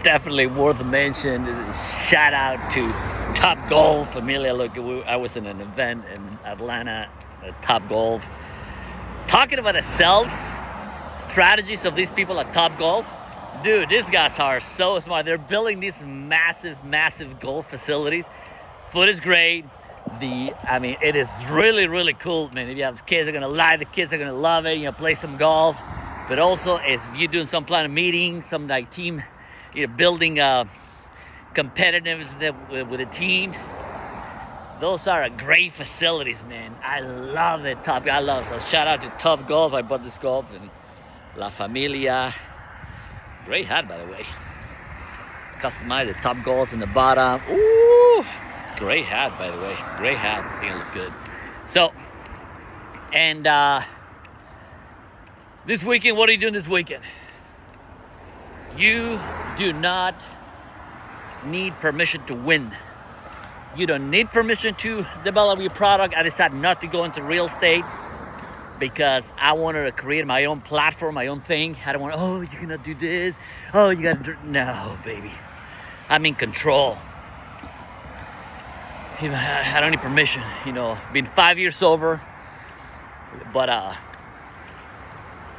Definitely worth a mention. Shout out to Top Golf, Amelia. Look, I was in an event in Atlanta at Top Golf, talking about the sales strategies of these people at Top Golf. Dude, these guys are so smart. They're building these massive golf facilities. Food is great. It is really cool, man. If you have kids, they're gonna like. The kids are gonna love it. Play some golf, but also if you're doing some kind of meeting, some like team, building competitiveness with a team. Those are great facilities, man. I love it. I love it. So shout out to Top Golf. I bought this golf in La Familia. Great hat, by the way. Customized the top golf in the bottom. Ooh, great hat, by the way. Great hat. I think it look good. So, and this weekend, what are you doing this weekend? You do not need permission to win. You don't need permission to develop your product. I decided not to go into real estate because I wanted to create my own platform, my own thing. I don't want, oh, you're gonna do this. Oh, you gotta do, no, baby. I'm in control. I don't need permission, Been 5 years sober, but I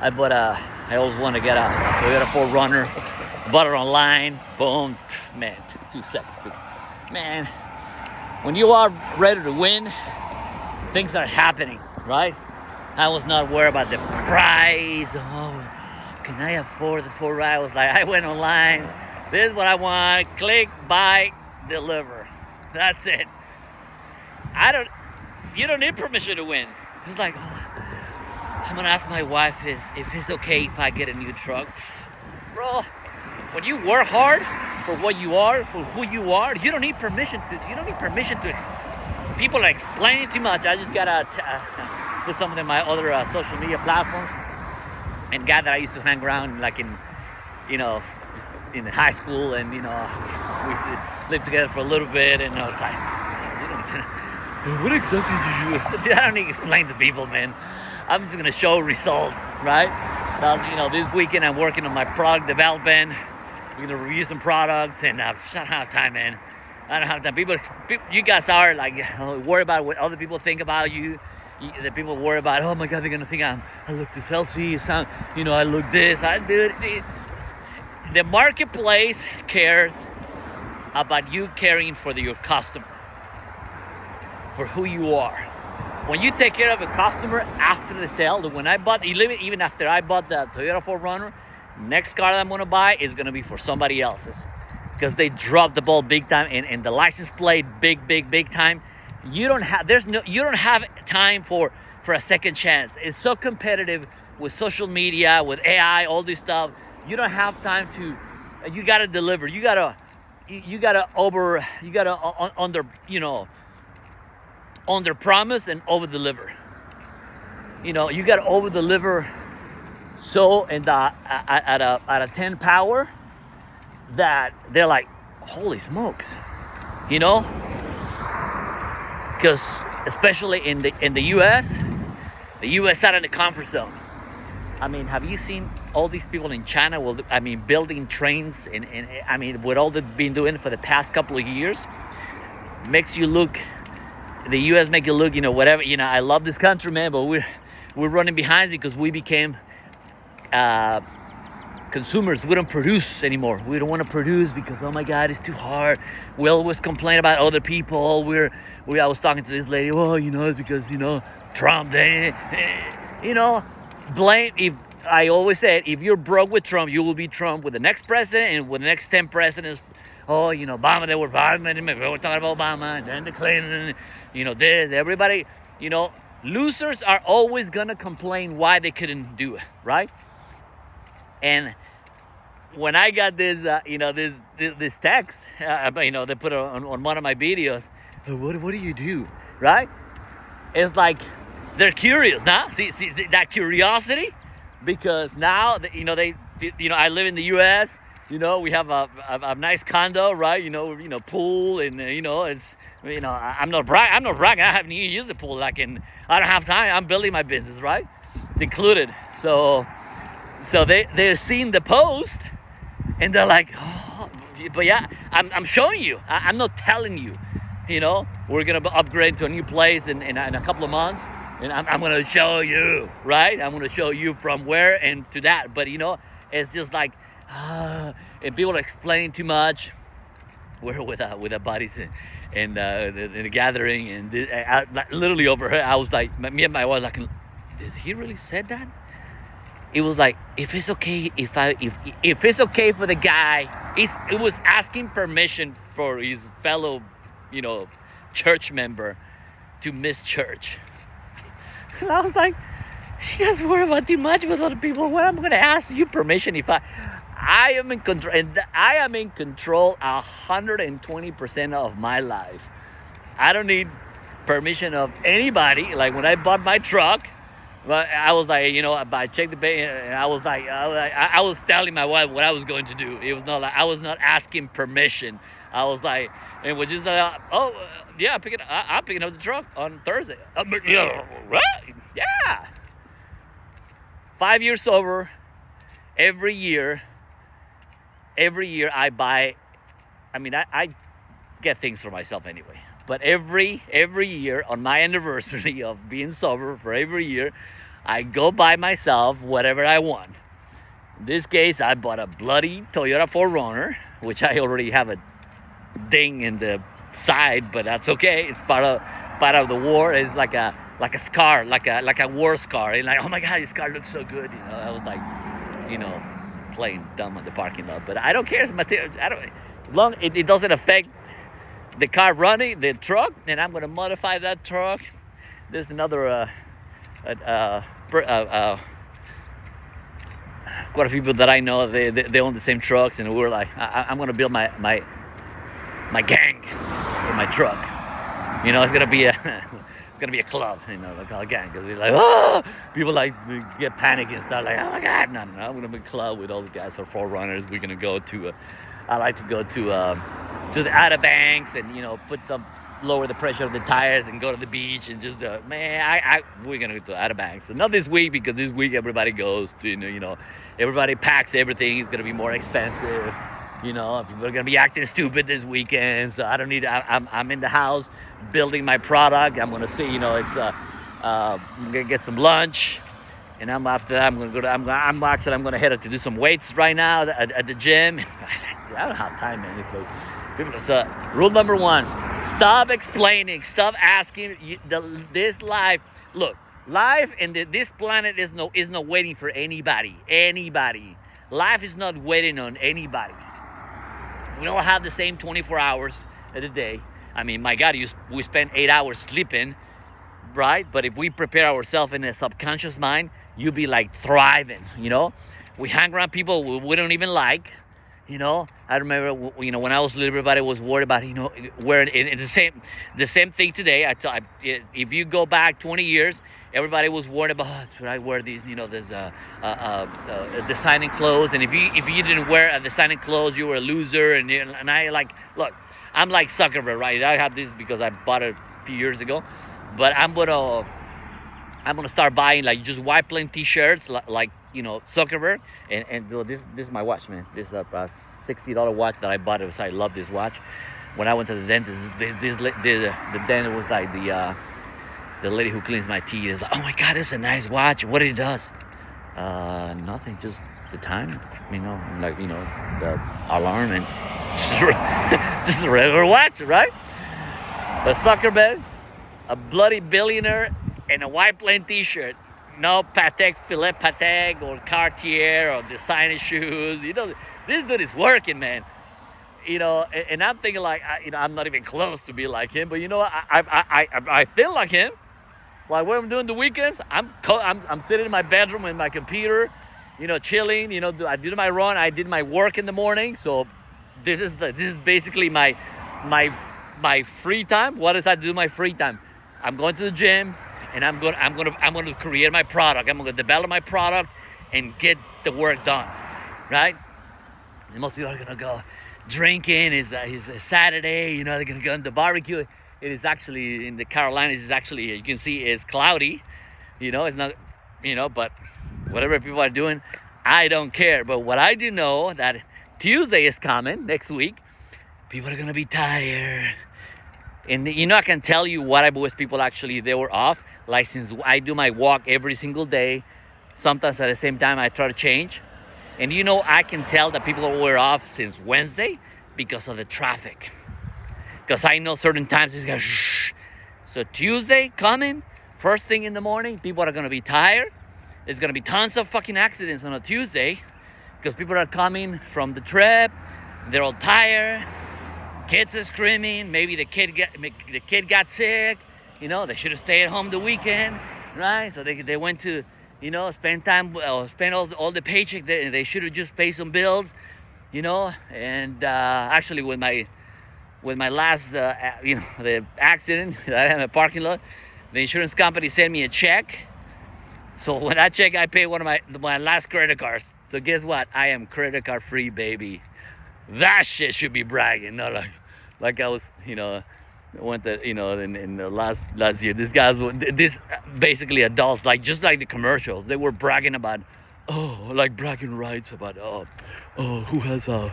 always want to get a Toyota 4Runner. Bought it online, boom, man, took 2 seconds. Man, when you are ready to win, things are happening, right? I was not worried about the price. Oh, can I afford the 4Runner? I was like, I went online. This is what I want. Click, buy, deliver. That's it. You don't need permission to win. It's like, oh, I'm gonna ask my wife if it's okay if I get a new truck. Bro, when you work hard for what you are, for who you are, you don't need permission to. People are explaining too much. I just gotta put some of them in my other social media platforms. And guy that I used to hang around like in high school, and we used to live together for a little bit, and I was like, what exactly did you do? Dude, I don't need to explain to people, man. I'm just gonna show results, right? Now, this weekend I'm working on my product development. We're gonna review some products, and I don't have time, man. I don't have time. People, you guys are like worried about what other people think about you. The people worry about, oh my God, they're gonna think I look too healthy. I look this. The marketplace cares about you caring for your customer, for who you are. When you take care of a customer after the sale, even after I bought the Toyota 4Runner, next car that I'm gonna buy is gonna be for somebody else's, because they dropped the ball big time, and the license plate big time. You don't have time for a second chance. It's so competitive with social media, with AI, all this stuff. You don't have time to. You gotta deliver. You gotta under promise and over deliver. You gotta over deliver. So at a 10 power, that they're like, holy smokes, because especially in the U.S. Out of the comfort zone. Have you seen all these people in China? Building trains and what all they've been doing for the past couple of years makes you look. The U.S. make you look, whatever. I love this country, man, but we're running behind because we became consumers. We don't produce anymore. We don't want to produce because, oh my God, it's too hard. We always complain about other people. I was talking to this lady. Oh, it's because Trump. Blame. If I always said, if you're broke with Trump, you will be Trump with the next president and with the next 10 presidents. Oh, Obama. They were talking about Obama, and then the Clinton. This. Everybody. Losers are always gonna complain why they couldn't do it, right? And when I got this, this text, they put it on one of my videos. What do you do, right? It's like they're curious, nah? See that curiosity, because now I live in the U.S. We have a nice condo, right? Pool, and it's. I'm not bragging. I haven't even used the pool. I don't have time. I'm building my business, right? It's included. So they're seeing the post, and they're like, oh, but yeah, I'm showing you. I'm not telling you. You know, we're gonna upgrade to a new place in a couple of months, and I'm gonna show you, right? I'm gonna show you from where and to that. But you know, it's just like, and people are explaining too much. We're with our buddies in the gathering, and literally overheard. I was like, me and my wife like, does he really said that? It was like, if it's okay, if it's okay for the guy, it was asking permission for his fellow, you know, church member to miss church. And I was like, you guys worry about too much with other people. Well, I'm going to ask you permission if I am in control, and I am in control 120% of my life. I don't need permission of anybody. Like when I bought my truck, well, I was like, you know, I checked the bank, and I was like, I was telling my wife what I was going to do. It was not like I was not asking permission. I was like, and we're just like, oh, yeah, I'm picking up the truck on Thursday. Yeah, right? Yeah. 5 years sober. Every year I buy. I mean, I get things for myself anyway. But every year on my anniversary of being sober, for every year, I go buy myself whatever I want. In this case, I bought a bloody Toyota 4Runner, which I already have a ding in the side, but that's okay. It's part of the war. It's like a scar, like a war scar. And like, oh my God, this car looks so good. You know, I was like, you know, playing dumb on the parking lot. But I don't care. It's material. As long it doesn't affect the car running, the truck, and I'm going to modify that truck. There's another quite a few people that I know, they own the same trucks, and we were like, I'm going to build my gang for my truck. You know, it's going to be a club, you know, like a gang, because they're like, oh, people like get panicked and start like, oh my God, no, I'm going to be a club with all the guys for 4Runners. We're going to go to I like to go to the Outer Banks, and you know, lower the pressure of the tires and go to the beach, and just we're gonna go to Outer Banks. So not this week, because this week everybody goes to, you know, everybody packs everything. It's gonna be more expensive. You know, people are gonna be acting stupid this weekend. So I don't need. I'm in the house building my product. I'm gonna see. You know, I'm gonna get some lunch. And after that, I'm gonna head up to do some weights right now at the gym. I don't have time, man. So, rule number 1: stop explaining, stop asking. This life, look, life and this planet is no waiting for anybody. Life is not waiting on anybody. We all have the same 24 hours of the day. I mean, my God, we spend 8 hours sleeping, right? But if we prepare ourselves in a subconscious mind, you'll be like thriving. You know, we hang around people we don't even like. You know, I remember, you know, when I was little, everybody was worried about, you know, wearing the same thing today. If you go back 20 years, everybody was worried about, oh, should I wear these, you know, there's designing clothes, and if you didn't wear designing clothes, you were a loser. And I like, look, I'm like Zuckerberg, right? I have this because I bought it a few years ago, but I'm gonna start buying like just white plain t-shirts, like, you know, Zuckerberg, and this is my watch, man. This is a $60 watch that I bought. I love this watch. When I went to the dentist, the dentist was like, the lady who cleans my teeth is like, oh my God, it's a nice watch. What it does? Nothing, just the time, you know, like, you know, the alarm, and just a regular watch, right? But Zuckerberg, a bloody billionaire, in a white plain t-shirt. No Patek Philippe Patek or Cartier or designer shoes. You know, this dude is working, man. You know, and I'm thinking like, you know, I'm not even close to be like him, but you know, I feel like him. Like what I'm doing the weekends, I'm sitting in my bedroom in my computer, you know, chilling. You know, I did my run, I did my work in the morning. So this is basically my free time. What does I do my free time? I'm going to the gym. And I'm going to create my product. I'm going to develop my product and get the work done, right? And most people are going to go drinking. It's Saturday, you know, they're going to go on the barbecue. It is actually, in the Carolinas, it's actually, you can see it's cloudy. You know, it's not, you know, but whatever people are doing, I don't care. But what I do know, that Tuesday is coming next week. People are gonna be tired. And I can tell you what I wish people actually they were off. Like since I do my walk every single day, sometimes at the same time I try to change. And I can tell that people were off since Wednesday because of the traffic. Because I know certain times it's gonna shh. So Tuesday coming, first thing in the morning, people are gonna be tired. There's gonna be tons of fucking accidents on a Tuesday because people are coming from the trip. They're all tired. Kids are screaming. Maybe the kid got sick. They should have stayed at home the weekend, right? So they went to, spend time, spend all the paycheck. They should have just paid some bills, And actually, with my last, the accident that I had in the parking lot, the insurance company sent me a check. So when that check, I paid one of my last credit cards. So guess what? I am credit card free, baby. That shit should be bragging, not like I was, went to, in the last year. This basically adults, just like the commercials, they were bragging about, bragging rights about, who has a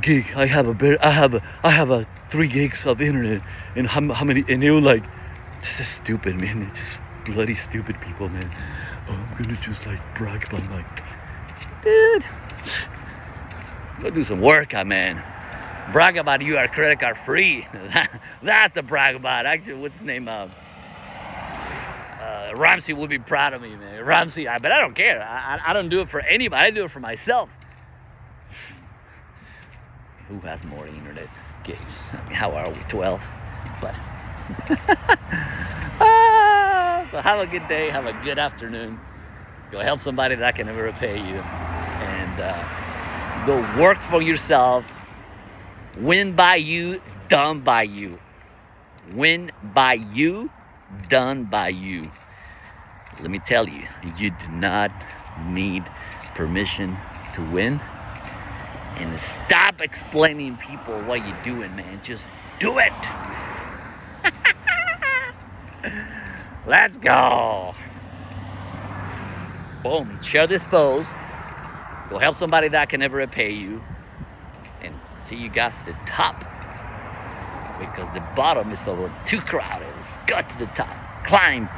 gig? I have 3 gigs of internet, and how many? And they were like, just stupid, man. It's just bloody stupid people, man. I'm gonna just brag about dude. Go do some work, man. Brag about you are credit card free. That's the brag about. Actually, what's his name? Ramsey would be proud of me, man. Ramsey, but I don't care. I don't do it for anybody. I do it for myself. Who has more internet gigs? How are we? 12. But so have a good day. Have a good afternoon. Go help somebody that can never repay you, and go work for yourself. Win by you, done by you. Win by you, done by you. Let me tell you, you do not need permission to win. And stop explaining people what you're doing, man. Just do it. Let's go. Boom. Share this post. Go help somebody that can never repay you. And see you guys at the top. Because the bottom is a little too crowded. Let's go to the top. Climb.